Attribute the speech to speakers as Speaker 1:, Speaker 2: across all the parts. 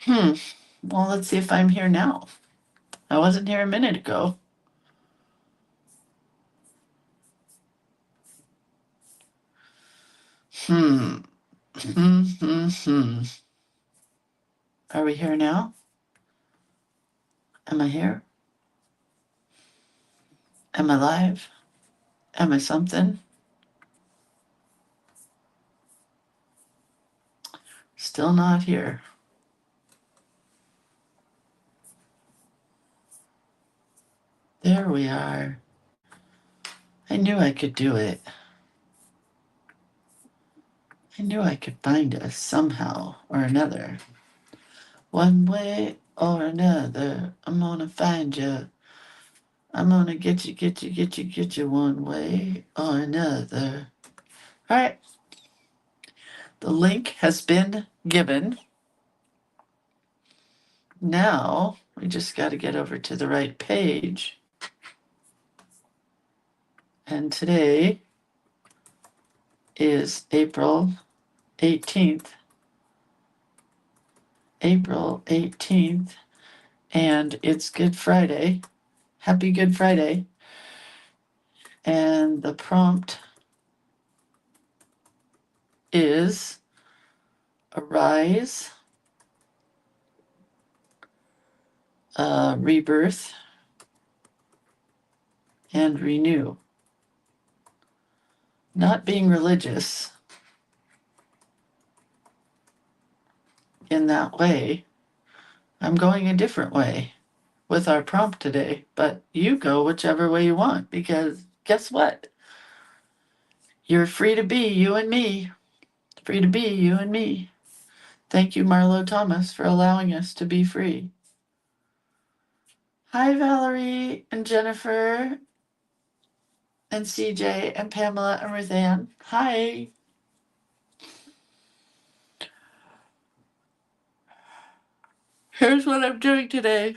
Speaker 1: Hmm. Well, let's see if I'm here now. I wasn't here a minute ago. Hmm. Hmm. Hmm. Hmm. Are we here now? Am I here? Am I live? Am I something? Still not here. There we are. I knew I could do it. I knew I could find us somehow or another. One way or another, I'm gonna find you. I'm gonna get you, get you, get you, get you one way or another. All right. The link has been given. Now we just got to get over to the right page. And today is April 18th. April 18th. And it's Good Friday. Happy Good Friday. And the prompt is arise, rebirth, and renew. Not being religious in that way, I'm going a different way with our prompt today, but you go whichever way you want because guess what? You're free to be you and me. Free to be you and me. Thank you, Marlo Thomas, for allowing us to be free. Hi, Valerie and Jennifer and CJ and Pamela and Ruthann. Hi. Here's what I'm doing today.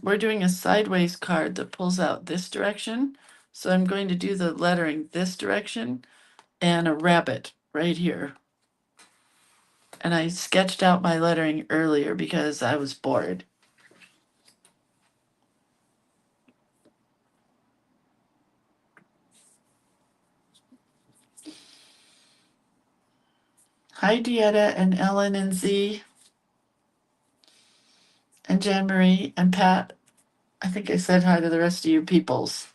Speaker 1: We're doing a sideways card that pulls out this direction. So I'm going to do the lettering this direction and a rabbit right here. And I sketched out my lettering earlier because I was bored. Hi, Dieta and Ellen and Z and Jan Marie and Pat. I think I said hi to the rest of you peoples.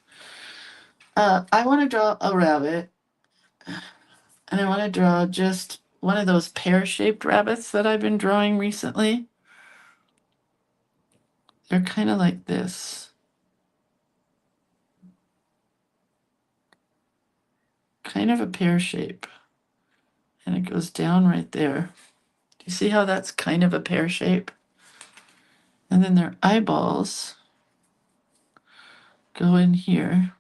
Speaker 1: I want to draw a rabbit, and I want to draw just one of those pear-shaped rabbits that I've been drawing recently. They're kind of like this. Kind of a pear shape. And it goes down right there. Do you see how that's kind of a pear shape? And then their eyeballs go in here,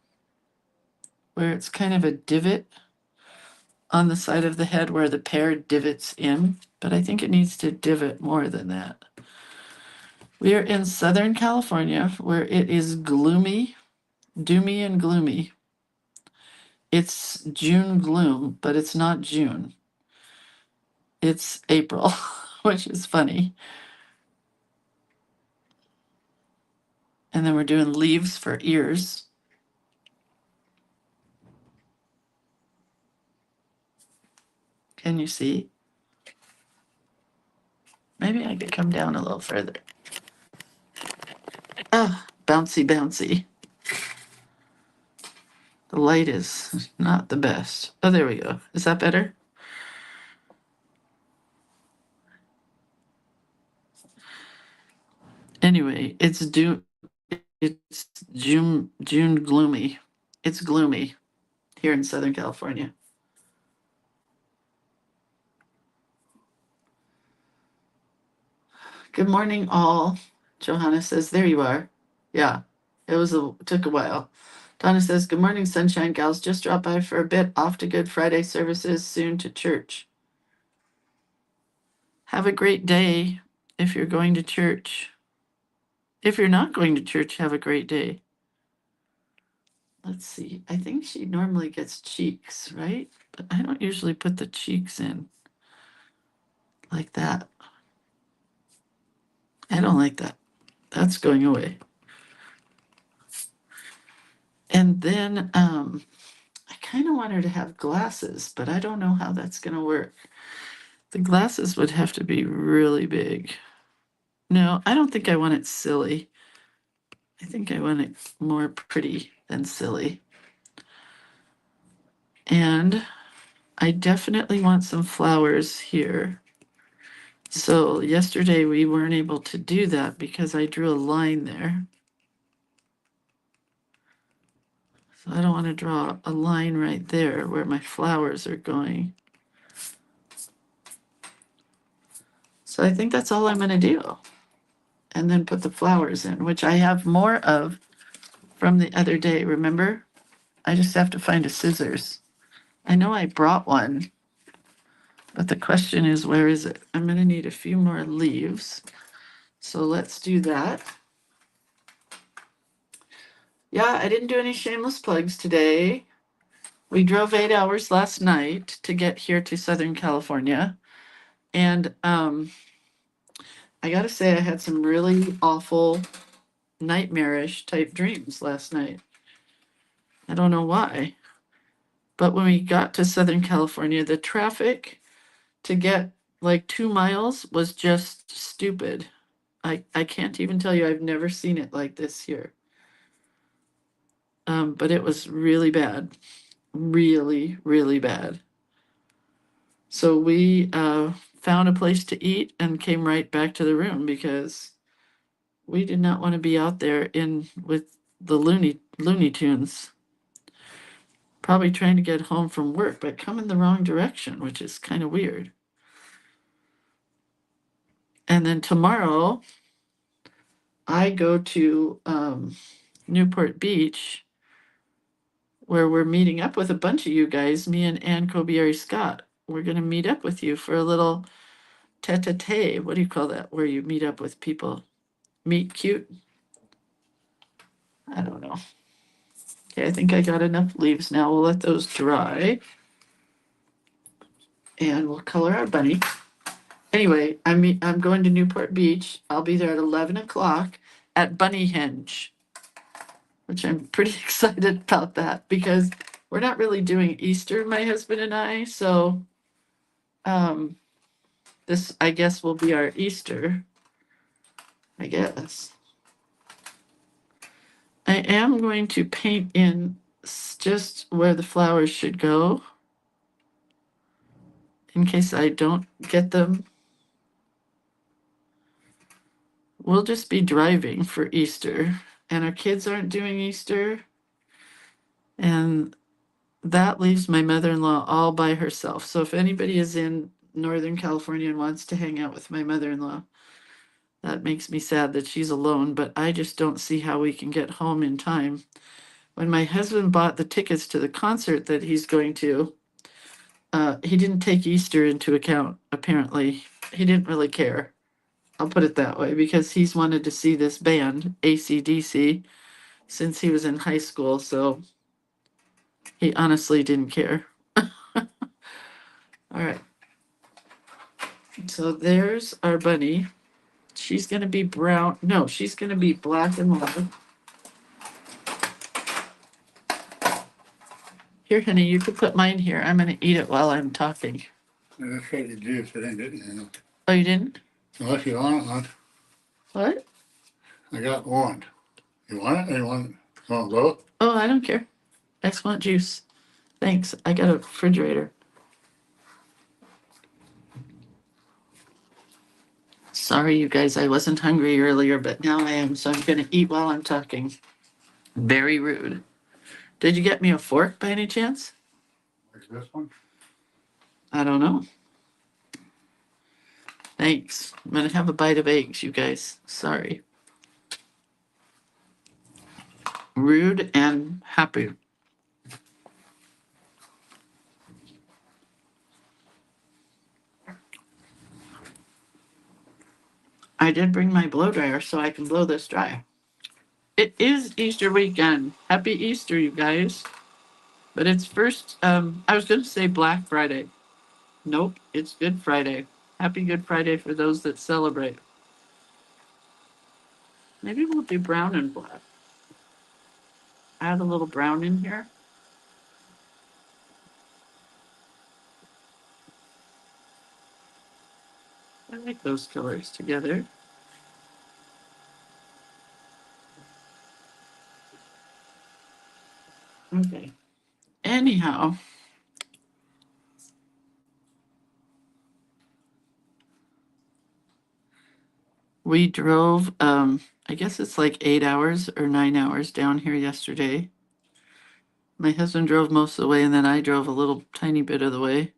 Speaker 1: where it's kind of a divot on the side of the head where the pear divots in, but I think it needs to divot more than that. We are in Southern California where it is gloomy, doomy and gloomy. It's June gloom, but it's not June. It's April, which is funny. And then we're doing leaves for ears. Can you see? Maybe I could come down a little further. Ah, bouncy, bouncy. The light is not the best. Oh, there we go. Is that better? Anyway, it's June gloomy. It's gloomy here in Southern California. Good morning, all. Johanna says, there you are. Yeah, took a while. Donna says, good morning, sunshine gals. Just dropped by for a bit, off to Good Friday services, soon to church. Have a great day if you're going to church. If you're not going to church, have a great day. Let's see. I think she normally gets cheeks, right? But I don't usually put the cheeks in. like that. I don't like that. That's going away. And then I kind of want her to have glasses, but I don't know how that's going to work. The glasses would have to be really big. No, I don't think I want it silly. I think I want it more pretty than silly. And I definitely want some flowers here. So yesterday we weren't able to do that because I drew a line there. So I don't want to draw a line right there where my flowers are going. So I think that's all I'm going to do. And then put the flowers in, which I have more of from the other day, remember? I just have to find a scissors. I know I brought one, but the question is, where is it? I'm going to need a few more leaves. So let's do that. Yeah, I didn't do any shameless plugs today. We drove 8 hours last night to get here to Southern California. And I got to say, I had some really awful, nightmarish type dreams last night. I don't know why. But when we got to Southern California, the traffic to get like 2 miles was just stupid. I can't even tell you, I've never seen it like this here. But it was really bad. Really, really bad. So we found a place to eat and came right back to the room because we did not want to be out there in with the Looney Tunes. Probably trying to get home from work, but coming the wrong direction, which is kind of weird. And then tomorrow, I go to Newport Beach, where we're meeting up with a bunch of you guys, me and Ann Kobieri Scott. We're going to meet up with you for a little tete-a-tete. What do you call that? Where you meet up with people. Meet cute? I don't know. Okay, I think I got enough leaves now. We'll let those dry. And we'll color our bunny. Anyway, I'm going to Newport Beach. I'll be there at 11 o'clock at Bunnyhenge, which I'm pretty excited about that because we're not really doing Easter, my husband and I. So this, I guess, will be our Easter, I guess. I am going to paint in just where the flowers should go in case I don't get them. We'll just be driving for Easter, and our kids aren't doing Easter. And that leaves my mother-in-law all by herself. So if anybody is in Northern California and wants to hang out with my mother-in-law, that makes me sad that she's alone, but I just don't see how we can get home in time. When my husband bought the tickets to the concert that he's going to, he didn't take Easter into account, apparently. He didn't really care. I'll put it that way, because he's wanted to see this band, AC/DC, since he was in high school, so he honestly didn't care. All right. So there's our bunny. She's going to be brown. No, she's going to be black and white. Here, honey, you could put mine here. I'm going to eat it while I'm talking.
Speaker 2: I tried to do if it ain't getting there.
Speaker 1: Oh, you didn't?
Speaker 2: Unless you want it,
Speaker 1: What?
Speaker 2: I got one. You want it? Or you want both?
Speaker 1: Oh, I don't care. I just want juice. Thanks. I got a refrigerator. Sorry, you guys, I wasn't hungry earlier, but now I am, so I'm going to eat while I'm talking. Very rude. Did you get me a fork by any chance?
Speaker 2: Like this one?
Speaker 1: I don't know. Thanks. I'm going to have a bite of eggs, you guys. Sorry. Rude and happy. I did bring my blow dryer so I can blow this dry. It is Easter weekend. Happy Easter, you guys. But it's first, I was going to say Black Friday. Nope, it's Good Friday. Happy Good Friday for those that celebrate. Maybe we'll do brown and black. Add a little brown in here. I like those colors together. Okay. Anyhow, we drove, I guess it's like 8 hours or 9 hours down here yesterday. My husband drove most of the way, and then I drove a little tiny bit of the way.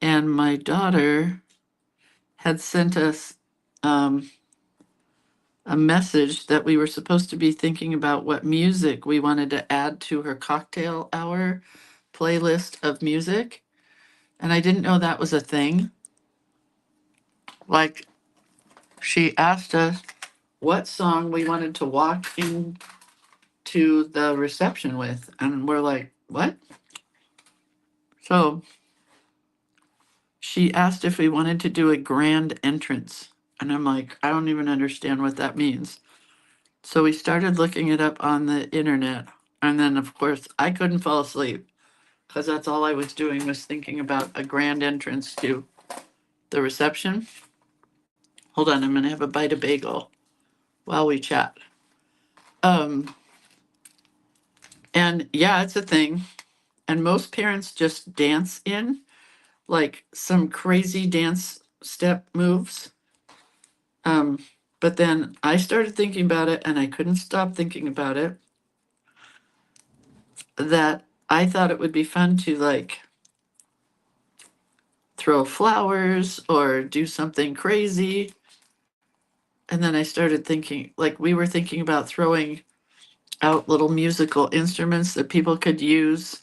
Speaker 1: And my daughter had sent us a message that we were supposed to be thinking about what music we wanted to add to her cocktail hour playlist of music. And I didn't know that was a thing. Like, she asked us what song we wanted to walk into the reception with. And we're like, what? So she asked if we wanted to do a grand entrance. And I'm like, I don't even understand what that means. So we started looking it up on the internet. And then, of course, I couldn't fall asleep because that's all I was doing was thinking about a grand entrance to the reception. Hold on, I'm going to have a bite of bagel while we chat. Um, and yeah, it's a thing. And most parents just dance in like some crazy dance step moves. Um, but then I started thinking about it and I couldn't stop thinking about it. That I thought it would be fun to like throw flowers or do something crazy. And then I started thinking, like, we were thinking about throwing out little musical instruments that people could use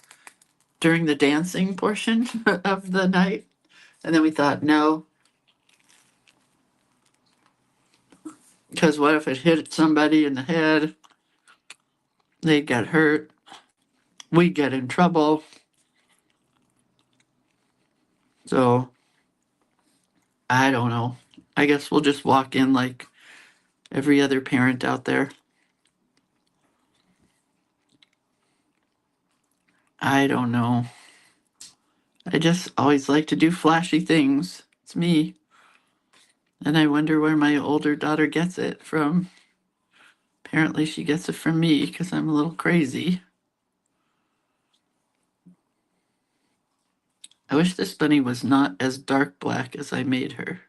Speaker 1: during the dancing portion of the night. And then we thought, no, because what if it hit somebody in the head? They'd get hurt. We'd get in trouble. So I don't know. I guess we'll just walk in like every other parent out there. I don't know. I just always like to do flashy things. It's me. And I wonder where my older daughter gets it from. Apparently, she gets it from me because I'm a little crazy. I wish this bunny was not as dark black as I made her.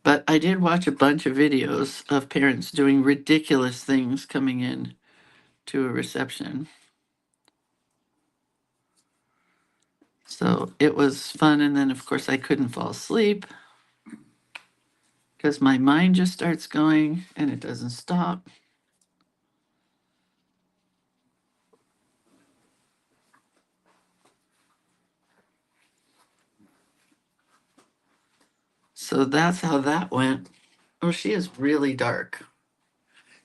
Speaker 1: But I did watch a bunch of videos of parents doing ridiculous things coming in to a reception. So it was fun. And then, of course, I couldn't fall asleep because my mind just starts going and it doesn't stop. So that's how that went. Oh, she is really dark.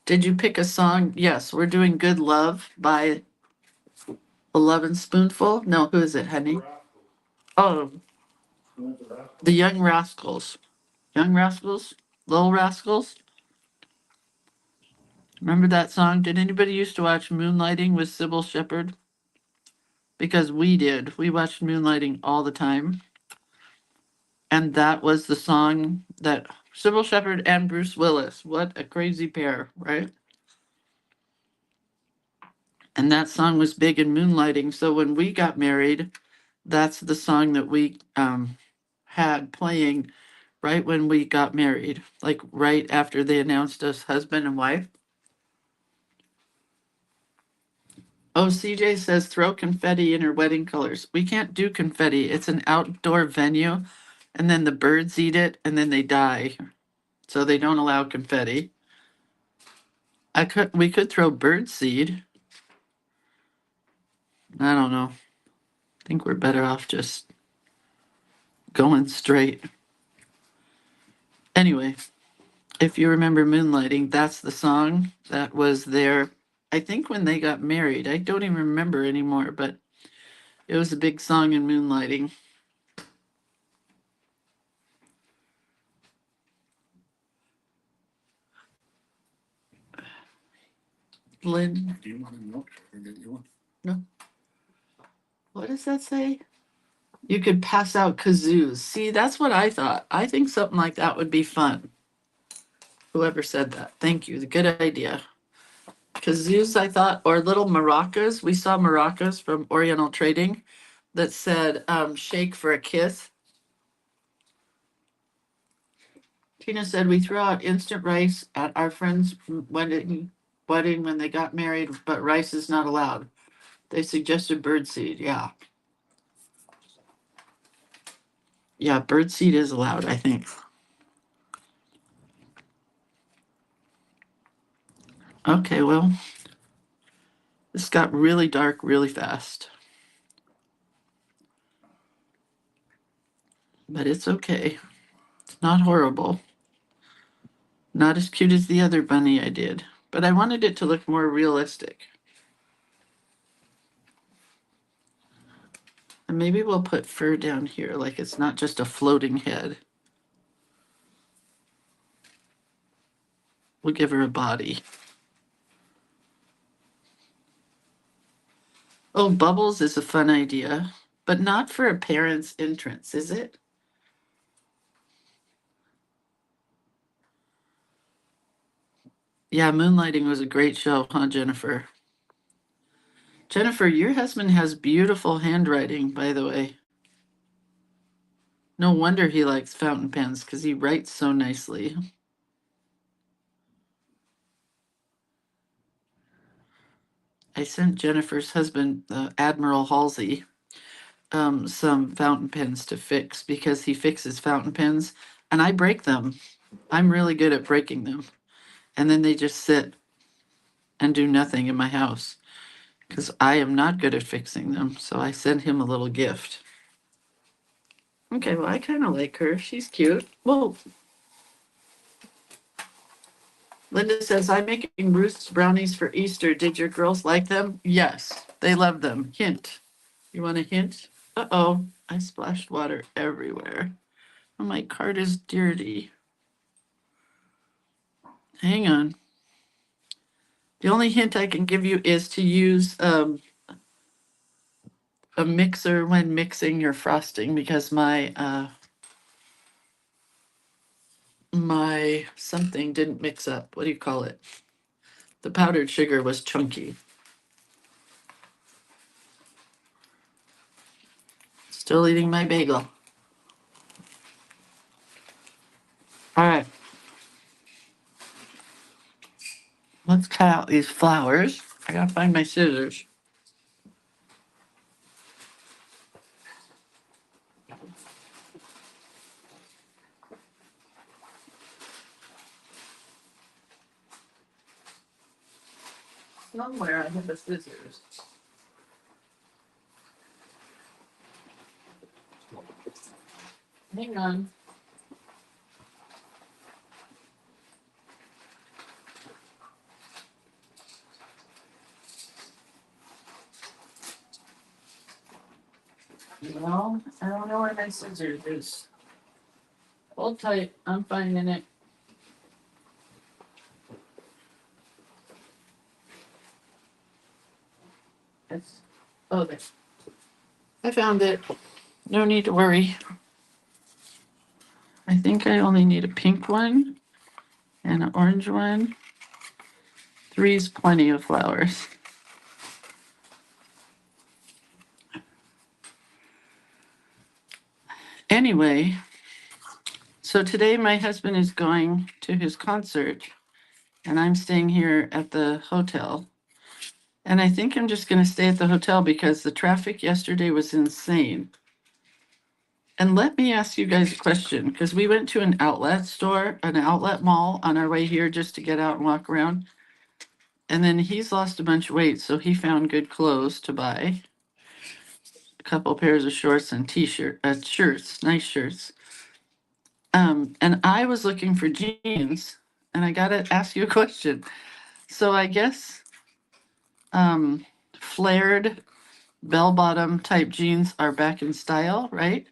Speaker 1: Did you pick a song? Yes, we're doing Good Love by 11 Spoonful. No, who is it, honey? Oh, the Young Rascals. Young Rascals? Little Rascals? Remember that song? Did anybody used to watch Moonlighting with Sybil Shepherd? Because we did. We watched Moonlighting all the time. And that was the song that Sybil Shepherd and Bruce Willis. What a crazy pair, right? And that song was big in Moonlighting. So when we got married, that's the song that we had playing right when we got married, like right after they announced us husband and wife. Oh, CJ says throw confetti in her wedding colors. We can't do confetti. It's an outdoor venue, and then the birds eat it and then they die. So they don't allow confetti. We could throw bird seed. I don't know. I think we're better off just going straight. Anyway, if you remember Moonlighting, that's the song that was there I think when they got married. I don't even remember anymore, but it was a big song in Moonlighting. Lynn,
Speaker 2: Do you want a note or get you one?
Speaker 1: what does that say? You could pass out kazoos. See, that's what I thought. I think something like that would be fun. Whoever said that. Thank you. Good idea. Kazoos, I thought, or little maracas. We saw maracas from Oriental Trading that said shake for a kiss. Tina said we threw out instant rice at our friend's wedding when they got married, but rice is not allowed. They suggested birdseed. Yeah. Yeah, birdseed is allowed, I think. Okay, well, this got really dark really fast. But it's okay. It's not horrible. Not as cute as the other bunny I did, but I wanted it to look more realistic. And maybe we'll put fur down here, like it's not just a floating head. We'll give her a body. Oh, bubbles is a fun idea, but not for a parent's entrance, is it? Yeah, Moonlighting was a great show, huh, Jennifer? Jennifer, your husband has beautiful handwriting, by the way. No wonder he likes fountain pens, because he writes so nicely. I sent Jennifer's husband, Admiral Halsey, some fountain pens to fix because he fixes fountain pens and I break them. I'm really good at breaking them. And then they just sit and do nothing in my house because I am not good at fixing them. So I sent him a little gift. Okay, well, I kind of like her. She's cute. Whoa. Linda says, I'm making Ruth's brownies for Easter. Did your girls like them? Yes, they love them. Hint. You want a hint? Uh-oh, I splashed water everywhere. Oh, my card is dirty. Hang on. The only hint I can give you is to use a mixer when mixing your frosting because my something didn't mix up. What do you call it? The powdered sugar was chunky. Still eating my bagel. All right. Let's cut out these flowers. I gotta find my scissors. Somewhere I have the scissors. Hang on. No, I don't know where my scissors is. Hold tight. I'm finding it. It's, oh, there. I found it. No need to worry. I think I only need a pink one and an orange one. 3's plenty of flowers. Anyway, so today my husband is going to his concert and I'm staying here at the hotel. And I think I'm just going to stay at the hotel because the traffic yesterday was insane. And let me ask you guys a question because we went to an outlet store, an outlet mall on our way here just to get out and walk around. And then he's lost a bunch of weight, so he found good clothes to buy. A couple pairs of shorts and shirts, nice shirts. And I was looking for jeans, and I gotta ask you a question. So I guess flared bell-bottom type jeans are back in style, right?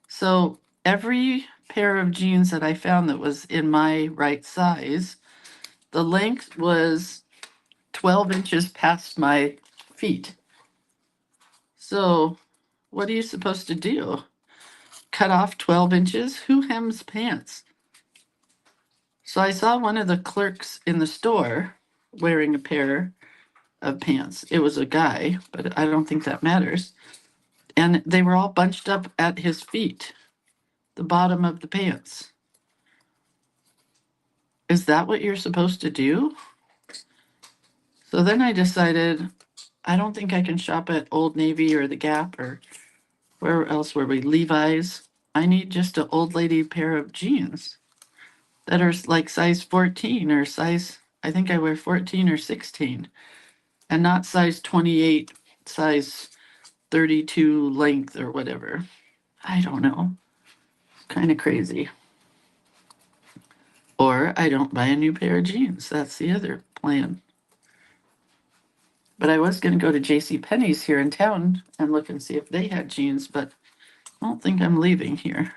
Speaker 1: So every pair of jeans that I found that was in my right size, the length was 12 inches past my feet. So what are you supposed to do? Cut off 12 inches? Who hems pants? So I saw one of the clerks in the store wearing a pair of pants. It was a guy, but I don't think that matters. And they were all bunched up at his feet, the bottom of the pants. Is that what you're supposed to do? So then I decided I don't think I can shop at Old Navy or the Gap or where else were we? Levi's. I need just an old lady pair of jeans that are like size 14 or size, I think I wear 14 or 16, and not size 28, size 32 length or whatever. I don't know. Kind of crazy. Or I don't buy a new pair of jeans. That's the other plan. But I was going to go to J.C. Penney's here in town and look and see if they had jeans, but I don't think I'm leaving here.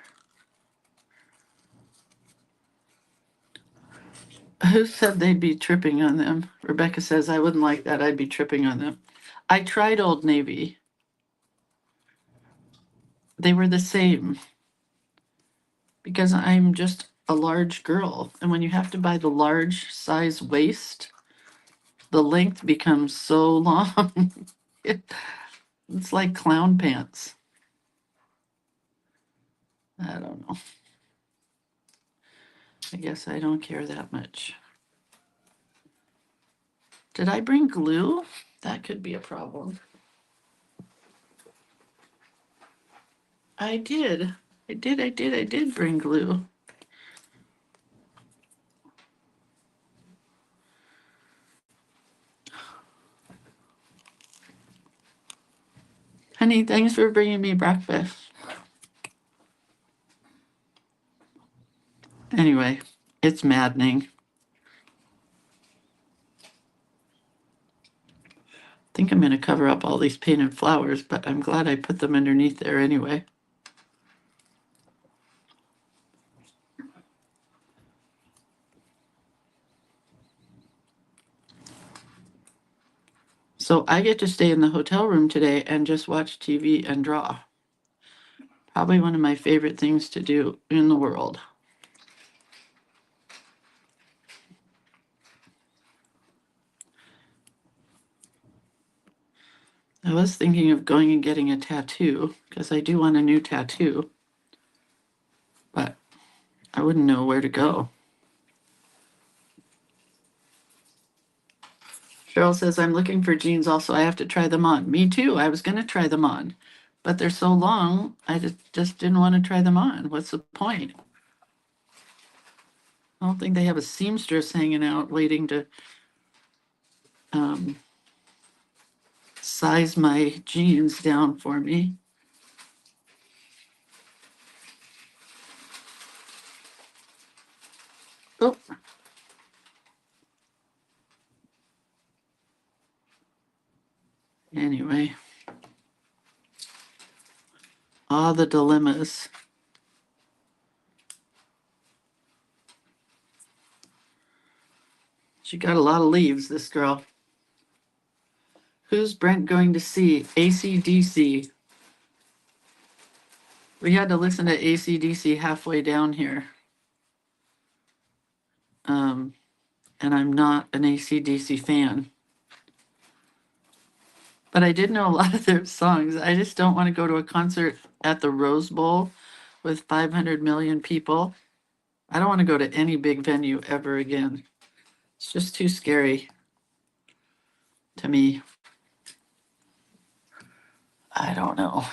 Speaker 1: Who said they'd be tripping on them? Rebecca says, I wouldn't like that. I'd be tripping on them. I tried Old Navy. They were the same because I'm just a large girl. And when you have to buy the large size waist, the length becomes so long. It's like clown pants. I don't know. I guess I don't care that much. Did I bring glue? That could be a problem. I did. I did bring glue. Honey, thanks for bringing me breakfast. Anyway, it's maddening. I think I'm going to cover up all these painted flowers, but I'm glad I put them underneath there anyway. So I get to stay in the hotel room today and just watch TV and draw. Probably one of my favorite things to do in the world. I was thinking of going and getting a tattoo because I do want a new tattoo, but I wouldn't know where to go. Cheryl says, I'm looking for jeans also. I have to try them on. Me too. I was going to try them on, but they're so long. I just didn't want to try them on. What's the point? I don't think they have a seamstress hanging out waiting to size my jeans down for me. Oh. Anyway, all the dilemmas. She got a lot of leaves, this girl. Who's Brent going to see? AC/DC. We had to listen to AC/DC halfway down here. And I'm not an AC/DC fan. But I did know a lot of their songs. I just don't want to go to a concert at the Rose Bowl with 500 million people. I don't want to go to any big venue ever again. It's just too scary to me. I don't know.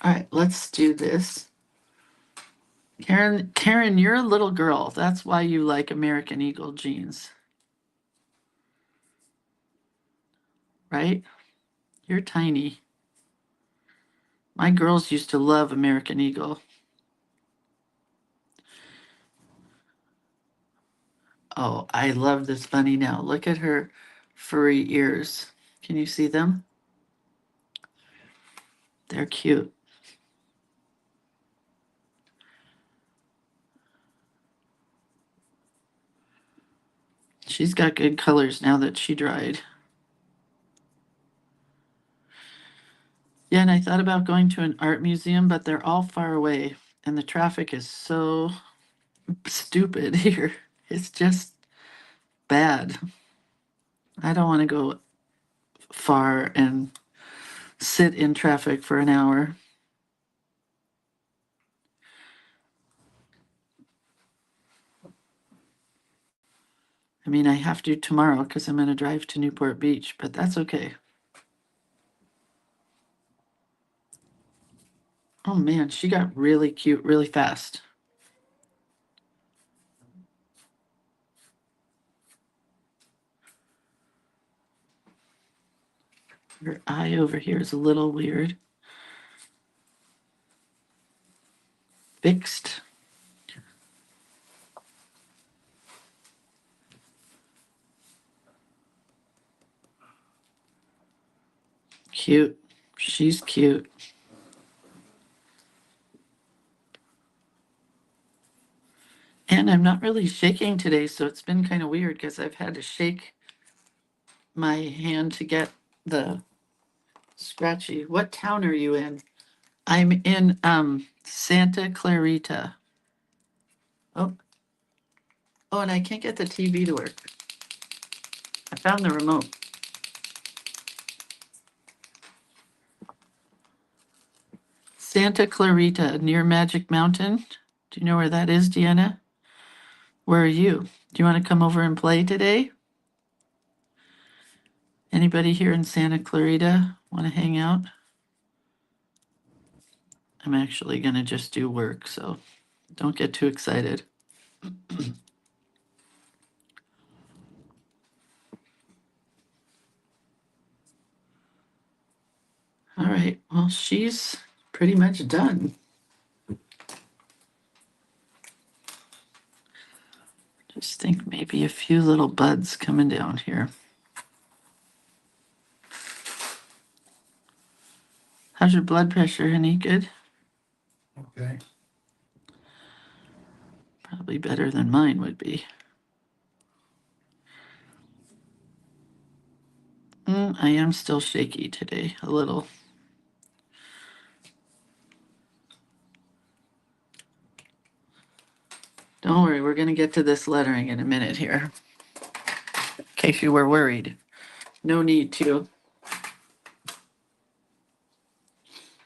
Speaker 1: All right, let's do this. Karen, you're a little girl. That's why you like American Eagle jeans. Right? You're tiny. My girls used to love American Eagle. Oh, I love this bunny now. Look at her furry ears. Can you see them? They're cute. She's got good colors now that she dried. Yeah, and I thought about going to an art museum, but they're all far away, and the traffic is so stupid here. It's just bad. I don't want to go far and sit in traffic for an hour. I mean, I have to tomorrow because I'm going to drive to Newport Beach, but that's okay. Oh man, she got really cute really fast. Her eye over here is a little weird. Fixed. Cute. She's cute. And I'm not really shaking today, so it's been kind of weird because I've had to shake my hand to get the scratchy. What town are you in? I'm in Santa Clarita. Oh, oh, and I can't get the TV to work. I found the remote. Santa Clarita near Magic Mountain. Do you know where that is, Deanna? Where are you? Do you want to come over and play today? Anybody here in Santa Clarita want to hang out? I'm actually going to just do work, so don't get too excited. All right, well, she's pretty much done. Just think maybe a few little buds coming down here. How's your blood pressure, honey? Good?
Speaker 2: Okay.
Speaker 1: Probably better than mine would be. I am still shaky today, a little. Don't worry, we're going to get to this lettering in a minute here. In case you were worried. No need to.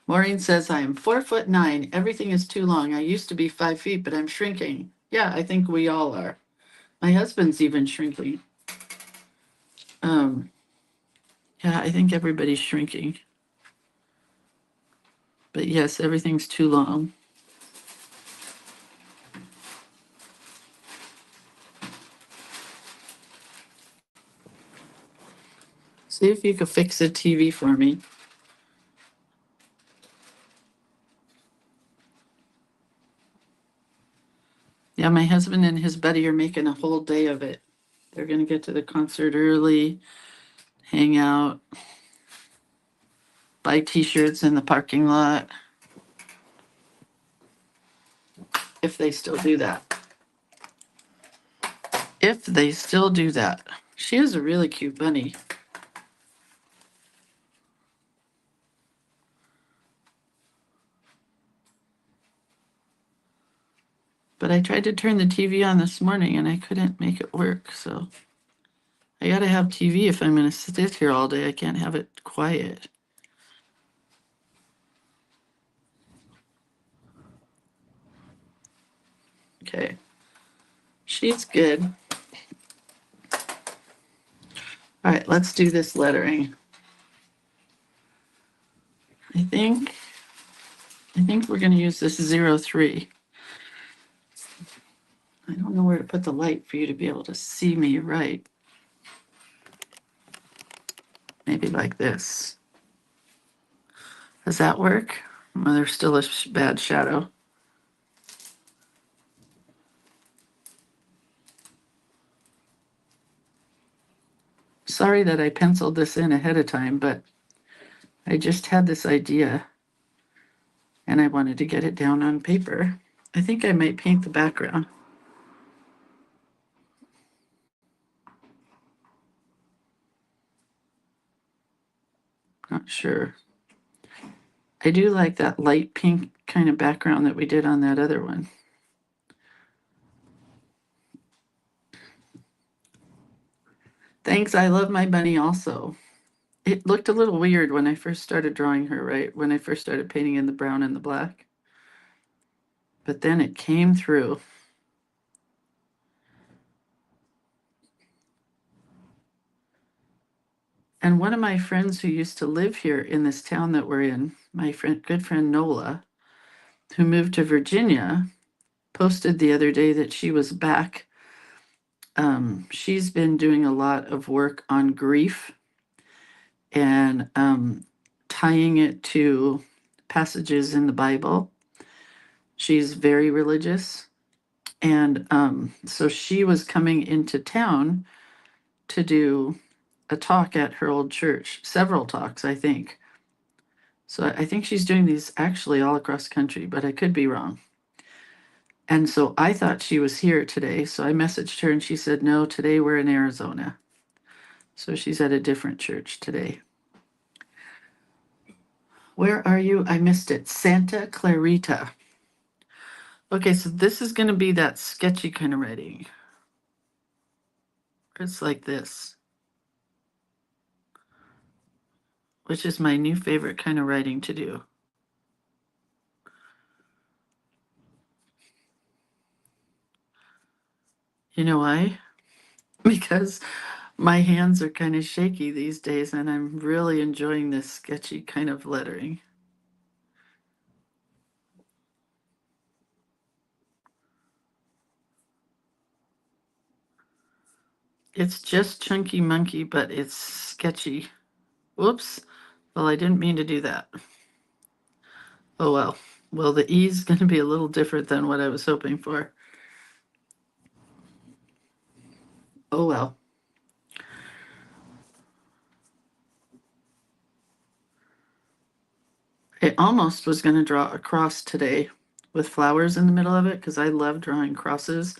Speaker 1: Maureen says, I am 4'9". Everything is too long. I used to be 5 feet, but I'm shrinking. Yeah, I think we all are. My husband's even shrinking. Yeah, I think everybody's shrinking. But yes, everything's too long. See if you could fix the TV for me. Yeah, my husband and his buddy are making a whole day of it. They're going to get to the concert early, hang out, buy t-shirts in the parking lot. If they still do that. If they still do that. She is a really cute bunny. But I tried to turn the TV on this morning and I couldn't make it work. So I got to have TV if I'm going to sit here all day. I can't have it quiet. Okay. She's good. All right, let's do this lettering. I think we're going to use this 03. I don't know where to put the light for you to be able to see me right. Maybe like this. Does that work? Well, there's still a bad shadow. Sorry that I penciled this in ahead of time, but I just had this idea and I wanted to get it down on paper. I think I might paint the background. Not sure. I do like that light pink kind of background that we did on that other one. Thanks, I love my bunny also. It looked a little weird when I first started drawing her, right? When I first started painting in the brown and the black. But then it came through. And one of my friends who used to live here in this town that we're in, my good friend Nola, who moved to Virginia, posted the other day that she was back. She's been doing a lot of work on grief and tying it to passages in the Bible. She's very religious. And so she was coming into town to do a talk at her old church, several talks, I think. So I think she's doing these actually all across the country, but I could be wrong. And so I thought she was here today. So I messaged her and she said, no, today we're in Arizona. So she's at a different church today. Where are you? I missed it. Santa Clarita. Okay, so this is going to be that sketchy kind of writing. It's like this, which is my new favorite kind of writing to do. You know why? Because my hands are kind of shaky these days and I'm really enjoying this sketchy kind of lettering. It's just Chunky Monkey, but it's sketchy. Whoops. Well, I didn't mean to do that. Oh well. Well, the E is going to be a little different than what I was hoping for. Oh well. I almost was going to draw a cross today with flowers in the middle of it because I love drawing crosses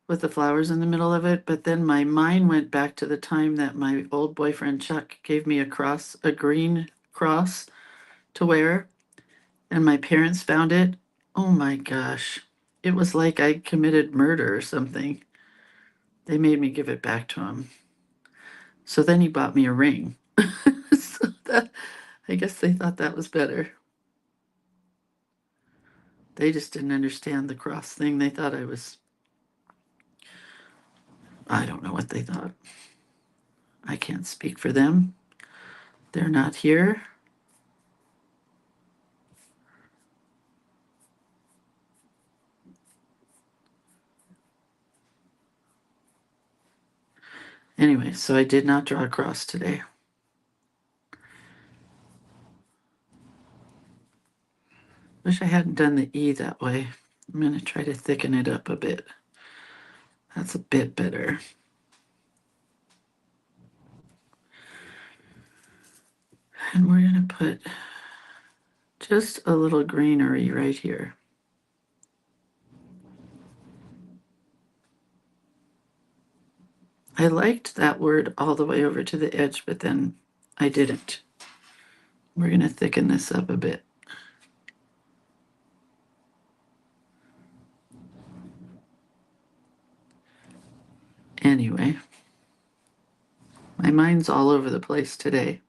Speaker 1: with the flowers in the middle of it. But then my mind went back to the time that my old boyfriend Chuck gave me a cross, a green cross to wear, and my parents found it. Oh my gosh. It was like I committed murder or something. They made me give it back to him. So then he bought me a ring. So that, I guess they thought that was better. They just didn't understand the cross thing. They thought I don't know what they thought. I can't speak for them. They're not here. Anyway, so I did not draw a cross today. Wish I hadn't done the E that way. I'm going to try to thicken it up a bit. That's a bit better. And we're going to put just a little greenery right here. I liked that word all the way over to the edge, but then I didn't. We're going to thicken this up a bit. Anyway, my mind's all over the place today.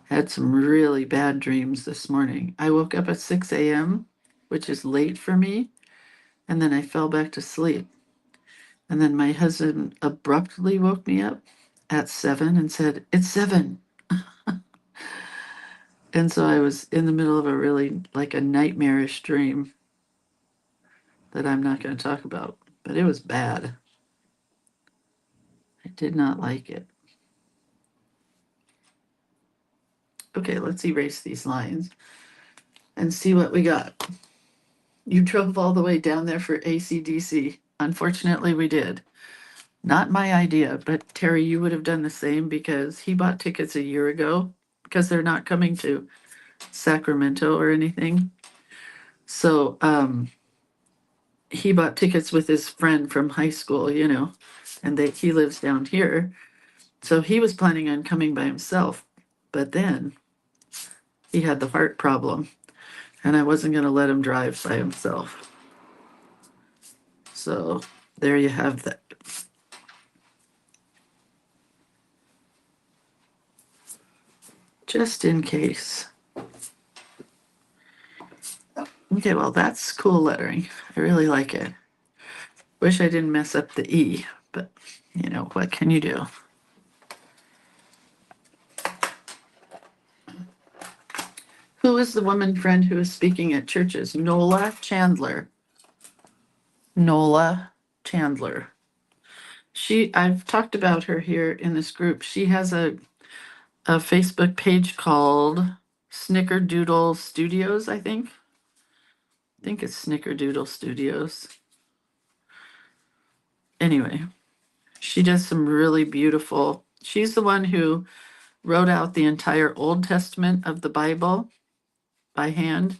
Speaker 1: Had some really bad dreams this morning. I woke up at 6 a.m., which is late for me, and then I fell back to sleep. And then my husband abruptly woke me up at 7 and said, "It's 7." And so I was in the middle of a really like a nightmarish dream that I'm not going to talk about, but it was bad. I did not like it. Okay, let's erase these lines and see what we got. You drove all the way down there for AC/DC. Unfortunately, we did. Not my idea, but Terry, you would have done the same because he bought tickets a year ago because they're not coming to Sacramento or anything. So he bought tickets with his friend from high school, and he lives down here. So he was planning on coming by himself, but then he had the heart problem, and I wasn't going to let him drive by himself. So there you have that. Just in case. Okay, well, that's cool lettering. I really like it. Wish I didn't mess up the E, but what can you do? Who is the woman friend who is speaking at churches? Nola Chandler. Nola Chandler. I've talked about her here in this group. She has a Facebook page called Snickerdoodle Studios, I think. I think it's Snickerdoodle Studios. Anyway, she does some really beautiful. She's the one who wrote out the entire Old Testament of the Bible by hand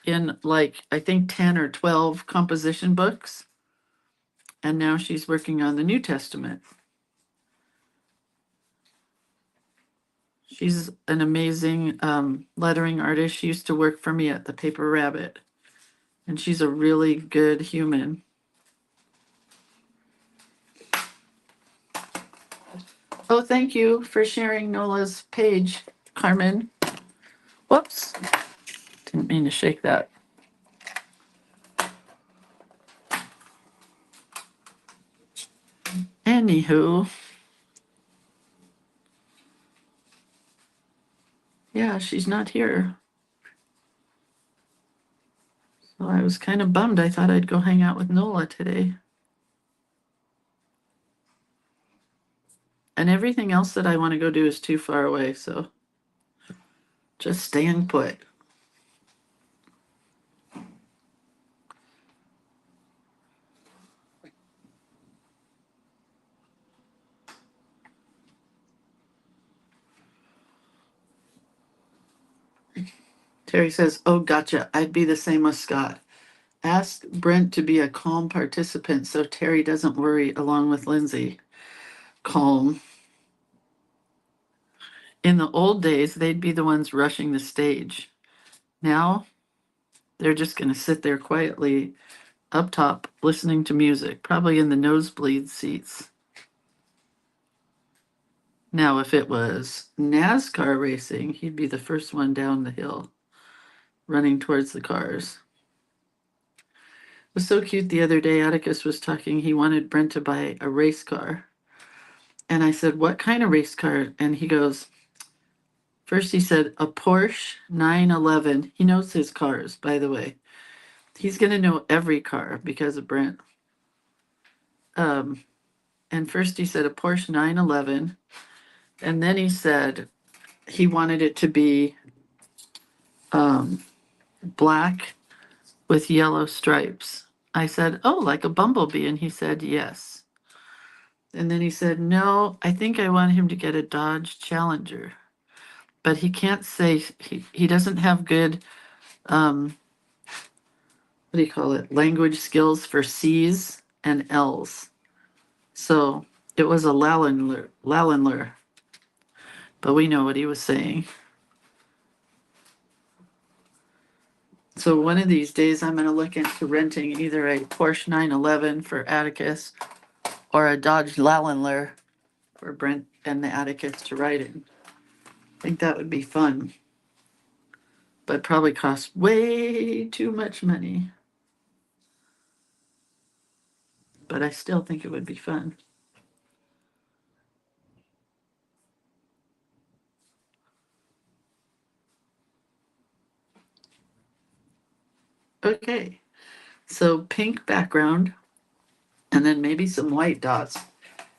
Speaker 1: in I think 10 or 12 composition books. And now she's working on the New Testament. She's an amazing lettering artist. She used to work for me at the Paper Rabbit. And she's a really good human. Oh, thank you for sharing Nola's page, Carmen. Whoops. Didn't mean to shake that. Anywho. Yeah, she's not here. So I was kind of bummed. I thought I'd go hang out with Nola today. And everything else that I want to go do is too far away, so just staying put. Terry says, oh, gotcha. I'd be the same with Scott. Ask Brent to be a calm participant so Terry doesn't worry along with Lindsay. Calm. In the old days, they'd be the ones rushing the stage. Now, they're just going to sit there quietly up top listening to music, probably in the nosebleed seats. Now, if it was NASCAR racing, he'd be the first one down the hill, running towards the cars. It was so cute the other day. Atticus was talking. He wanted Brent to buy a race car. And I said, what kind of race car? And he goes, first he said, a Porsche 911. He knows his cars, by the way. He's going to know every car because of Brent. And first he said a Porsche 911. And then he said he wanted it to be black with yellow stripes. I said, oh, like a bumblebee. And he said, yes. And then he said, no, I think I want him to get a Dodge Challenger. But he can't say, he doesn't have good, what do you call it, language skills for C's and L's. So it was a Lallenler. But we know what he was saying. So one of these days, I'm going to look into renting either a Porsche 911 for Atticus or a Dodge Lallenler for Brent and the Atticus to ride in. I think that would be fun, but probably cost way too much money. But I still think it would be fun. Okay, so pink background and then maybe some white dots.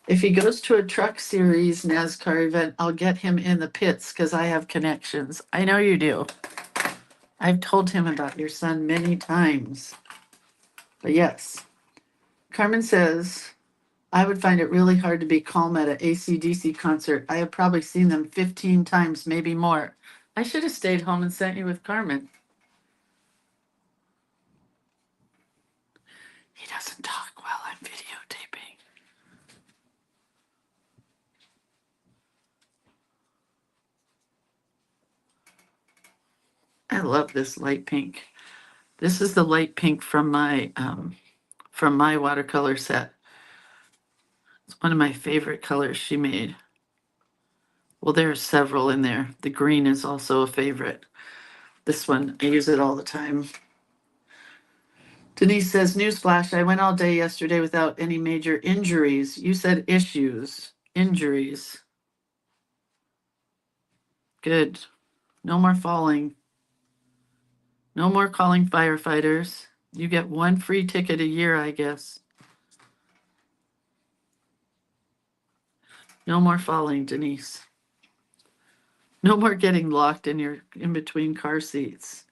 Speaker 1: If he goes to a truck series NASCAR event, I'll get him in the pits because I have connections. I know you do. I've told him about your son many times. But yes, Carmen says, I would find it really hard to be calm at an AC/DC concert. I have probably seen them 15 times, maybe more. I should have stayed home and sent you with Carmen. He doesn't talk while I'm videotaping. I love this light pink. This is the light pink from my watercolor set. It's one of my favorite colors she made. Well, there are several in there. The green is also a favorite. This one, I use it all the time. Denise says, newsflash, I went all day yesterday without any major injuries. You said issues, injuries. Good. No more falling. No more calling firefighters. You get one free ticket a year, I guess. No more falling, Denise. No more getting locked in between car seats.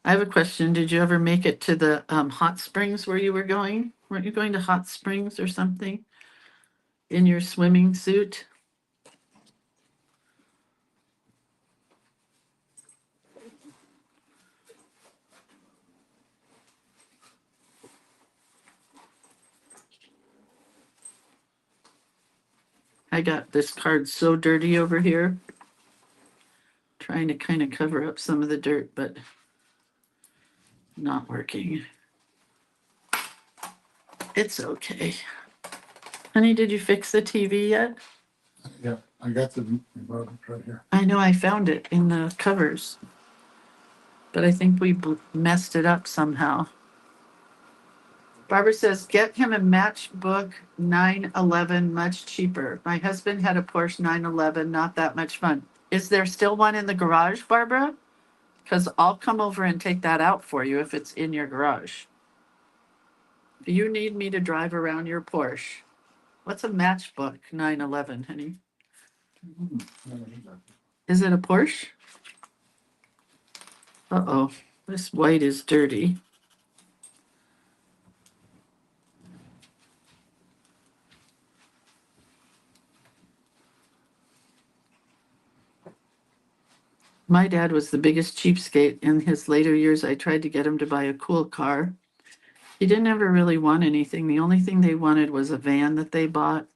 Speaker 1: I have a question. Did you ever make it to the hot springs where you were going? Weren't you going to hot springs or something in your swimming suit? I got this card so dirty over here. Trying to kind of cover up some of the dirt, but not working. It's okay. Honey, did you fix the TV yet?
Speaker 2: Yeah, I got the remote right here.
Speaker 1: I know I found it in the covers, but I think we messed it up somehow. Barbara says, get him a matchbook 911, much cheaper. My husband had a Porsche 911, not that much fun. Is there still one in the garage, Barbara? Because I'll come over and take that out for you if it's in your garage. Do you need me to drive around your Porsche? What's a matchbook 911, honey? Is it a Porsche? Uh-oh, this white is dirty. My dad was the biggest cheapskate. In his later years, I tried to get him to buy a cool car. He didn't ever really want anything. The only thing they wanted was a van that they bought.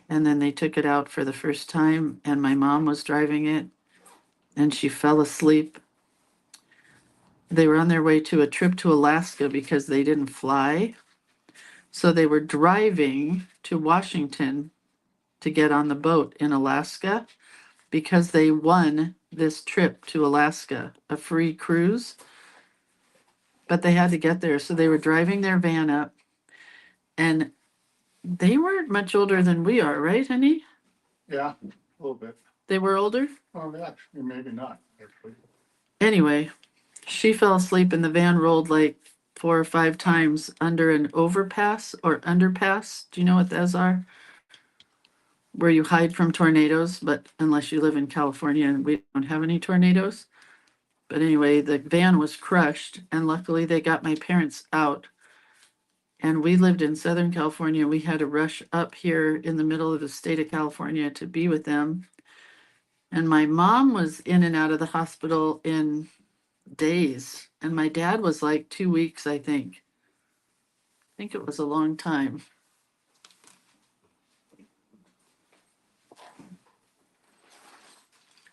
Speaker 1: And then they took it out for the first time, and my mom was driving it, and she fell asleep. They were on their way to a trip to Alaska because they didn't fly. So they were driving to Washington to get on the boat in Alaska because they won this trip to Alaska, a free cruise. But they had to get there. So they were driving their van up, and they weren't much older than we are, right, honey?
Speaker 2: Yeah, a little bit.
Speaker 1: They were older?
Speaker 2: Oh, actually, maybe not, actually.
Speaker 1: Anyway, she fell asleep and the van rolled like 4 or 5 times under an overpass or underpass. Do you know what those are? Where you hide from tornadoes, but unless you live in California and we don't have any tornadoes. But anyway, the van was crushed, and luckily they got my parents out. And we lived in Southern California. We had to rush up here in the middle of the state of California to be with them. And my mom was in and out of the hospital in days. And my dad was like 2 weeks, I think. I think it was a long time.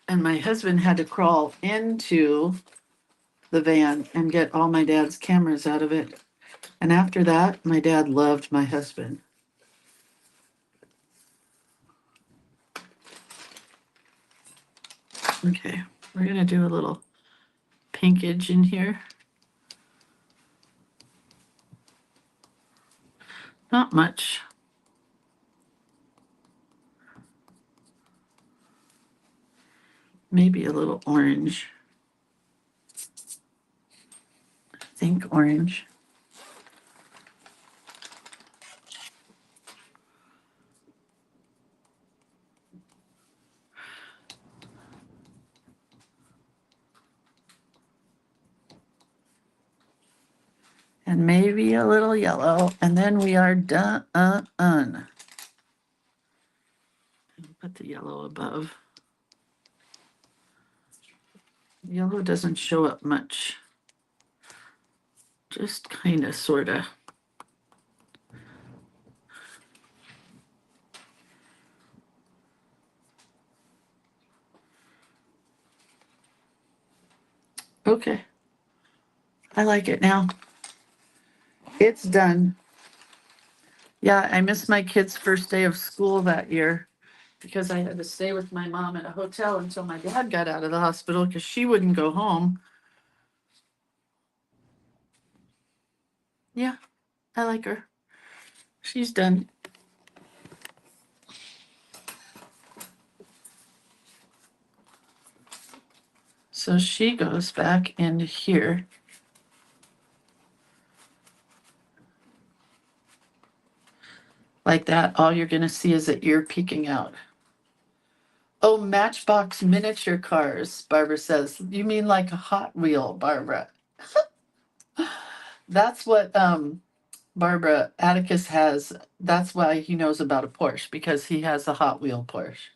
Speaker 1: And my husband had to crawl into the van and get all my dad's cameras out of it. And after that, my dad loved my husband. Okay, we're gonna do a little pinkage in here. Not much. Maybe a little orange. I think orange. And maybe a little yellow, and then we are done. Put the yellow above. Yellow doesn't show up much. Just kind of, sort of. Okay. I like it now. It's done. Yeah, I missed my kid's first day of school that year because I had to stay with my mom at a hotel until my dad got out of the hospital because she wouldn't go home. Yeah, I like her. She's done. So she goes back into here. Like that. All you're going to see is the ear peeking out. Oh, Matchbox miniature cars, Barbara says. You mean like a Hot Wheel, Barbara? That's what Barbara Atticus has. That's why he knows about a Porsche, because he has a Hot Wheel Porsche.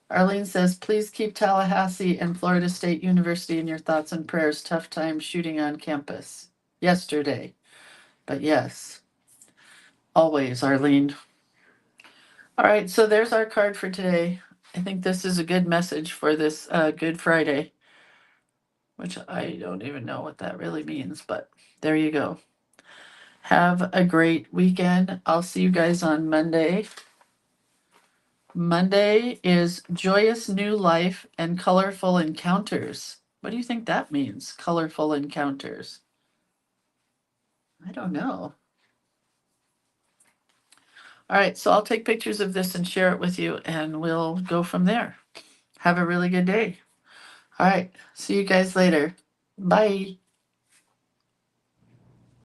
Speaker 1: Arlene says, please keep Tallahassee and Florida State University in your thoughts and prayers. Tough time shooting on campus yesterday. But yes, always, Arlene. All right, so there's our card for today. I think this is a good message for this Good Friday, which I don't even know what that really means, but there you go. Have a great weekend. I'll see you guys on Monday. Monday is Joyous New Life and Colorful Encounters. What do you think that means? Colorful encounters. I don't know. All right, so I'll take pictures of this and share it with you, and we'll go from there. Have a really good day. All right, see you guys later. Bye.